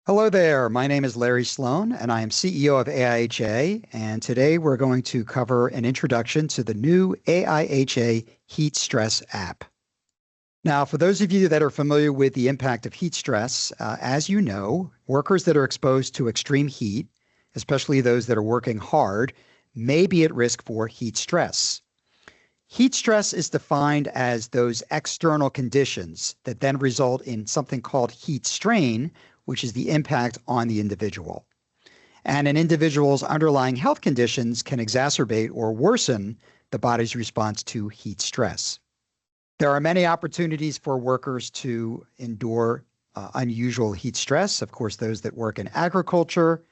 Hello there. My name is Larry Sloan, and I am CEO of AIHA. And today we're going to cover an introduction to the new AIHA Heat Stress app. Now, for those of you that are familiar with the impact of heat stress, as you know, workers that are exposed to extreme heat, especially those that are working hard, may be at risk for heat stress. Heat stress is defined as those external conditions that then result in something called heat strain, which is the impact on the individual. And an individual's underlying health conditions can exacerbate or worsen the body's response to heat stress. There are many opportunities for workers to endure unusual heat stress. Of course, those that work in agriculture,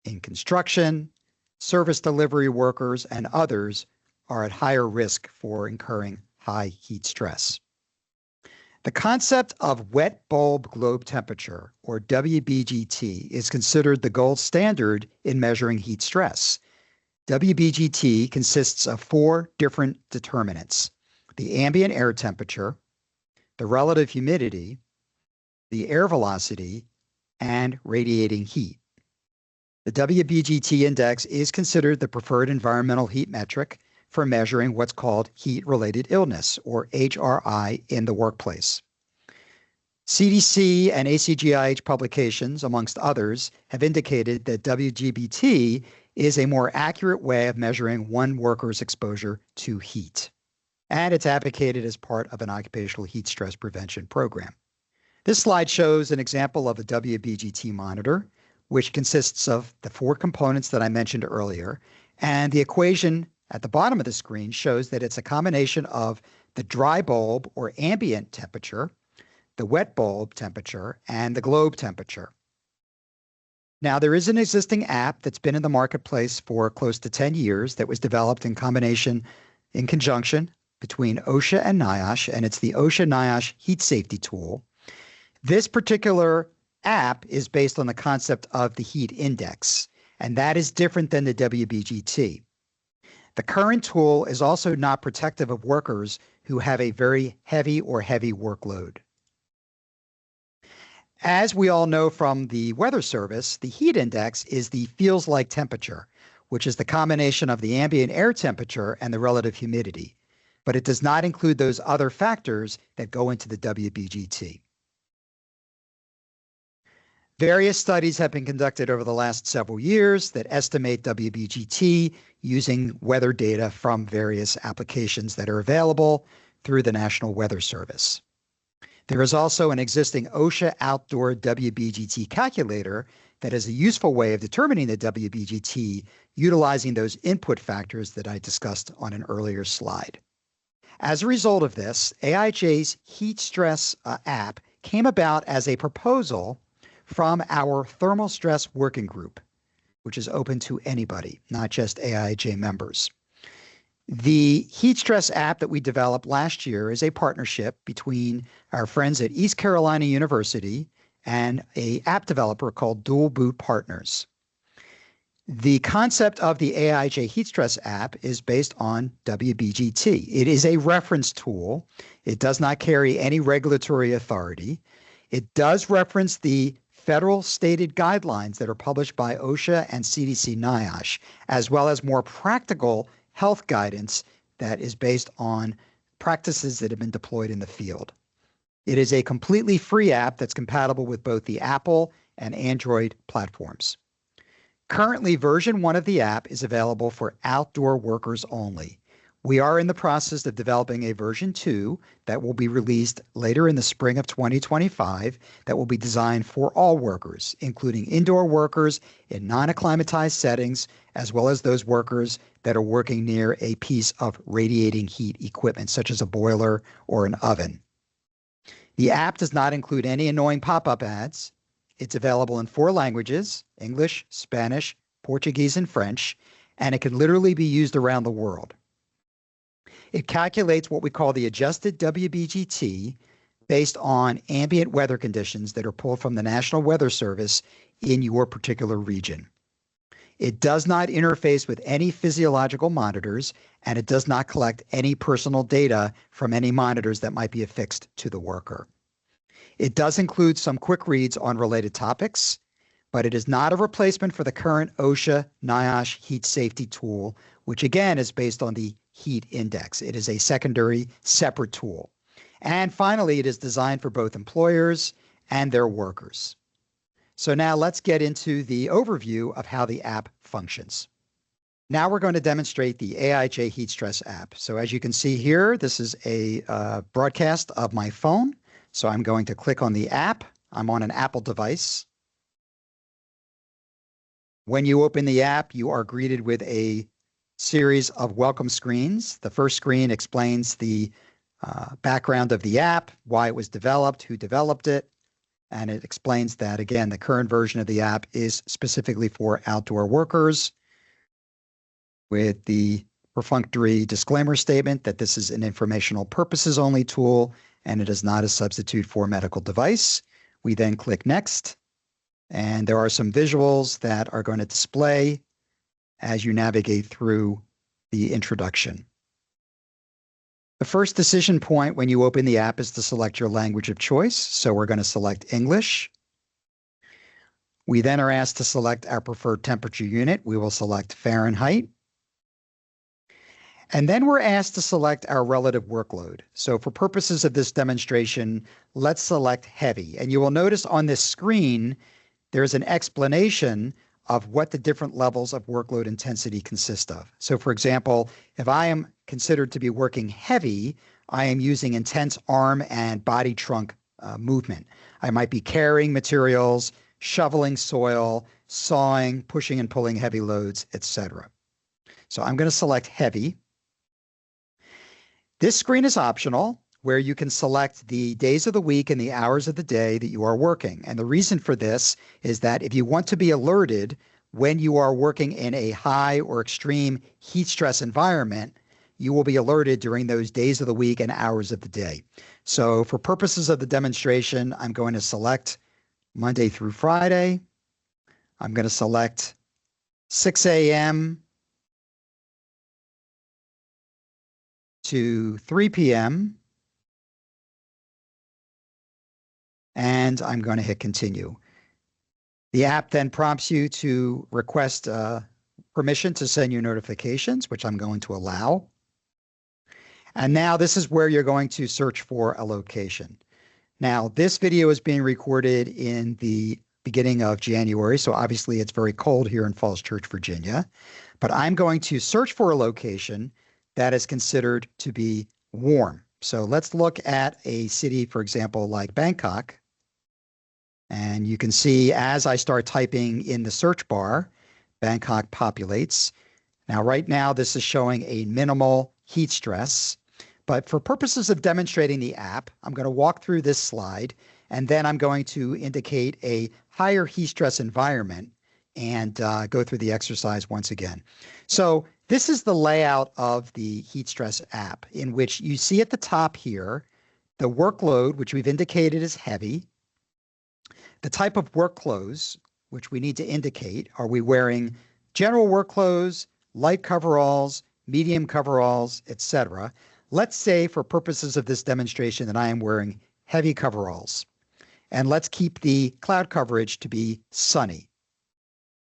in construction, service delivery workers, and others are at higher risk for incurring high heat stress. The concept of wet bulb globe temperature, or WBGT, is considered the gold standard in measuring heat stress. WBGT consists of 4 different determinants: the ambient air temperature, the relative humidity, the air velocity, and radiating heat. The WBGT index is considered the preferred environmental heat metric for measuring what's called heat-related illness, or HRI, in the workplace. CDC and ACGIH publications, amongst others, have indicated that WGBT is a more accurate way of measuring one worker's exposure to heat, and it's advocated as part of an occupational heat stress prevention program. This slide shows an example of a WBGT monitor, which consists of the 4 components that I mentioned earlier, and the equation at the bottom of the screen shows that it's a combination of the dry bulb or ambient temperature, the wet bulb temperature, and the globe temperature. Now, there is an existing app that's been in the marketplace for close to 10 years that was developed in conjunction between OSHA and NIOSH, and it's the OSHA NIOSH Heat Safety Tool. This particular app is based on the concept of the heat index, and that is different than the WBGT. The current tool is also not protective of workers who have a very heavy workload. As we all know from the Weather Service, the heat index is the feels-like temperature, which is the combination of the ambient air temperature and the relative humidity, but it does not include those other factors that go into the WBGT. Various studies have been conducted over the last several years that estimate WBGT using weather data from various applications that are available through the National Weather Service. There is also an existing OSHA outdoor WBGT calculator that is a useful way of determining the WBGT utilizing those input factors that I discussed on an earlier slide. As a result of this, AIHA's Heat Stress app came about as a proposal from our Thermal Stress Working Group, which is open to anybody, not just AIHA members. The Heat Stress app that we developed last year is a partnership between our friends at East Carolina University and an app developer called Dual Boot Partners. The concept of the AIHA Heat Stress app is based on WBGT. It is a reference tool. It does not carry any regulatory authority. It does reference the federal stated guidelines that are published by OSHA and CDC NIOSH, as well as more practical health guidance that is based on practices that have been deployed in the field. It is a completely free app that's compatible with both the Apple and Android platforms. Currently, version 1 of the app is available for outdoor workers only. We are in the process of developing a version 2 that will be released later in the spring of 2025 that will be designed for all workers, including indoor workers in non-acclimatized settings, as well as those workers that are working near a piece of radiating heat equipment, such as a boiler or an oven. The app does not include any annoying pop-up ads. It's available in 4 languages: English, Spanish, Portuguese, and French, and it can literally be used around the world. It calculates what we call the adjusted WBGT based on ambient weather conditions that are pulled from the National Weather Service in your particular region. It does not interface with any physiological monitors, and it does not collect any personal data from any monitors that might be affixed to the worker. It does include some quick reads on related topics, but it is not a replacement for the current OSHA NIOSH heat safety tool, which again is based on the heat index. It is a secondary separate tool. And finally, it is designed for both employers and their workers. So now let's get into the overview of how the app functions. Now we're going to demonstrate the AIHA Heat Stress app. So as you can see here, this is a broadcast of my phone. So I'm going to click on the app. I'm on an Apple device. When you open the app, you are greeted with a series of welcome screens. The first screen explains the background of the app, why it was developed, who developed it, and it explains that, again, the current version of the app is specifically for outdoor workers, with the perfunctory disclaimer statement that this is an informational purposes only tool and it is not a substitute for a medical device. We then click next, and there are some visuals that are going to display as you navigate through the introduction. The first decision point when you open the app is to select your language of choice. So we're going to select English. We then are asked to select our preferred temperature unit. We will select Fahrenheit. And then we're asked to select our relative workload. So for purposes of this demonstration, let's select heavy. And you will notice on this screen, there's an explanation of what the different levels of workload intensity consist of. So for example, if I am considered to be working heavy, I am using intense arm and body trunk movement. I might be carrying materials, shoveling soil, sawing, pushing and pulling heavy loads, etc. So I'm going to select heavy. This screen is optional, where you can select the days of the week and the hours of the day that you are working. And the reason for this is that if you want to be alerted when you are working in a high or extreme heat stress environment, you will be alerted during those days of the week and hours of the day. So for purposes of the demonstration, I'm going to select Monday through Friday. I'm going to select 6 a.m. to 3 p.m. And I'm going to hit continue. The app then prompts you to request permission to send you notifications, which I'm going to allow. And now this is where you're going to search for a location. Now, this video is being recorded in the beginning of January, so obviously it's very cold here in Falls Church, Virginia. But I'm going to search for a location that is considered to be warm. So let's look at a city, for example, like Bangkok. And you can see as I start typing in the search bar, Bangkok populates. Now, right now, this is showing a minimal heat stress. But for purposes of demonstrating the app, I'm going to walk through this slide, and then I'm going to indicate a higher heat stress environment and go through the exercise once again. So this is the layout of the heat stress app, in which you see at the top here the workload, which we've indicated is heavy, the type of work clothes, which we need to indicate. Are we wearing general work clothes, light coveralls, medium coveralls, etc.? Let's say for purposes of this demonstration that I am wearing heavy coveralls. And let's keep the cloud coverage to be sunny.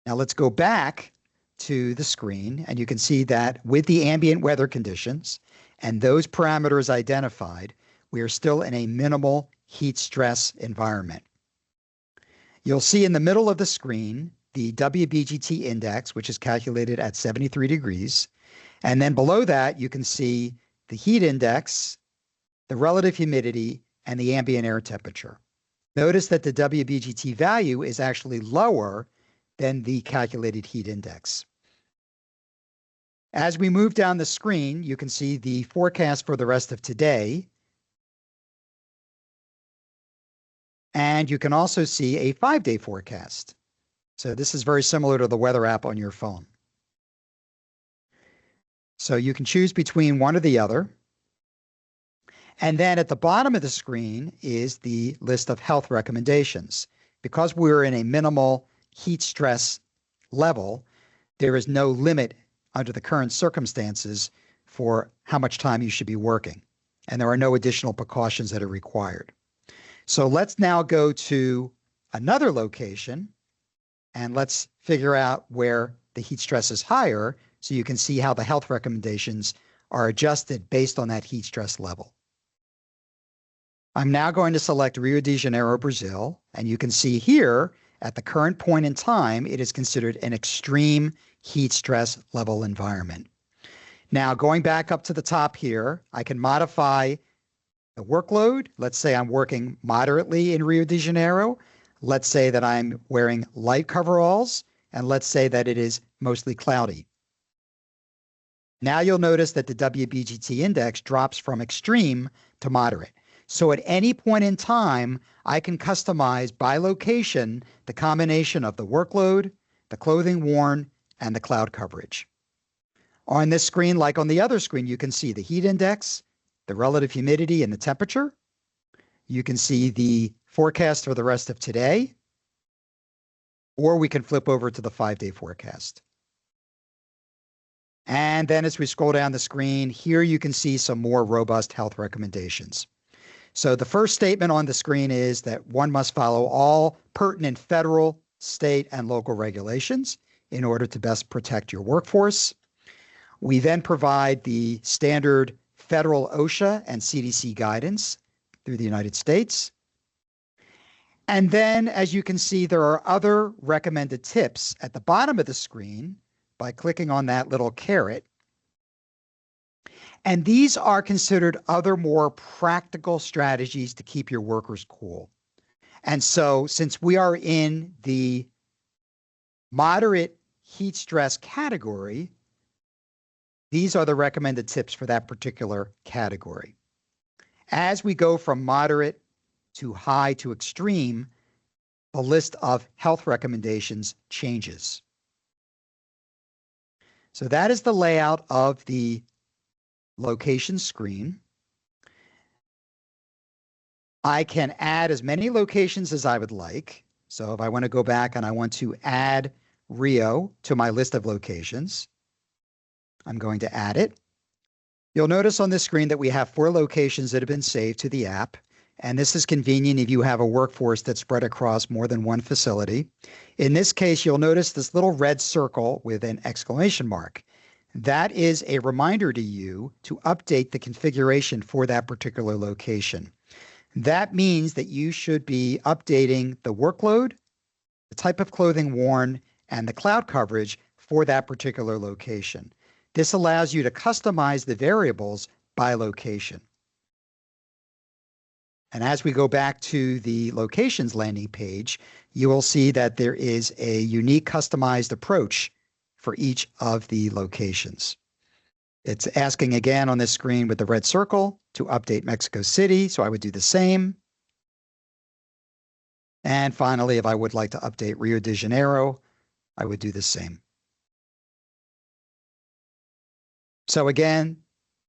Now let's go back to the screen, and you can see that with the ambient weather conditions and those parameters identified, we are still in a minimal heat stress environment. You'll see in the middle of the screen the WBGT index, which is calculated at 73 degrees. And then below that, you can see the heat index, the relative humidity, and the ambient air temperature. Notice that the WBGT value is actually lower than the calculated heat index. As we move down the screen, you can see the forecast for the rest of today. And you can also see a 5-day forecast. So this is very similar to the weather app on your phone. So you can choose between one or the other. And then at the bottom of the screen is the list of health recommendations. Because we're in a minimal heat stress level, there is no limit under the current circumstances for how much time you should be working. And there are no additional precautions that are required. So let's now go to another location and let's figure out where the heat stress is higher so you can see how the health recommendations are adjusted based on that heat stress level. I'm now going to select Rio de Janeiro, Brazil, and you can see here at the current point in time, it is considered an extreme heat stress level environment. Now, going back up to the top here, I can modify the workload. Let's say I'm working moderately in Rio de Janeiro. Let's say that I'm wearing light coveralls, and let's say that it is mostly cloudy. Now you'll notice that the WBGT index drops from extreme to moderate. So at any point in time, I can customize by location the combination of the workload, the clothing worn, and the cloud coverage. On this screen, like on the other screen, you can see the heat index, the relative humidity, and the temperature. You can see the forecast for the rest of today, or we can flip over to the 5-day forecast. And then as we scroll down the screen, here you can see some more robust health recommendations. So the first statement on the screen is that one must follow all pertinent federal, state, and local regulations in order to best protect your workforce. We then provide the standard federal OSHA and CDC guidance through the United States. And then, as you can see, there are other recommended tips at the bottom of the screen by clicking on that little caret. And these are considered other more practical strategies to keep your workers cool. And so since we are in the moderate heat stress category, these are the recommended tips for that particular category. As we go from moderate to high to extreme, the list of health recommendations changes. So that is the layout of the location screen. I can add as many locations as I would like. So if I want to go back and I want to add Rio to my list of locations, I'm going to add it. You'll notice on this screen that we have 4 locations that have been saved to the app. And this is convenient if you have a workforce that's spread across more than one facility. In this case, you'll notice this little red circle with an exclamation mark. That is a reminder to you to update the configuration for that particular location. That means that you should be updating the workload, the type of clothing worn, and the cloud coverage for that particular location. This allows you to customize the variables by location. And as we go back to the locations landing page, you will see that there is a unique customized approach for each of the locations. It's asking again on this screen with the red circle to update Mexico City, so I would do the same. And finally, if I would like to update Rio de Janeiro, I would do the same. So again,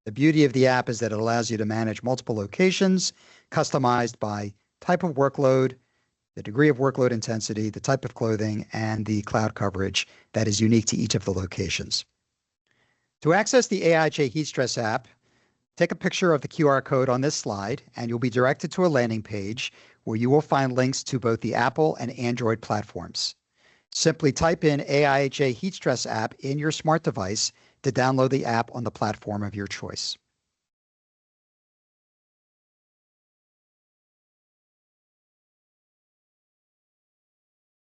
the beauty of the app is that it allows you to manage multiple locations, customized by type of workload, the degree of workload intensity, the type of clothing, and the cloud coverage that is unique to each of the locations. To access the AIHA Heat Stress app, take a picture of the QR code on this slide, and you'll be directed to a landing page where you will find links to both the Apple and Android platforms. Simply type in AIHA Heat Stress app in your smart device to download the app on the platform of your choice.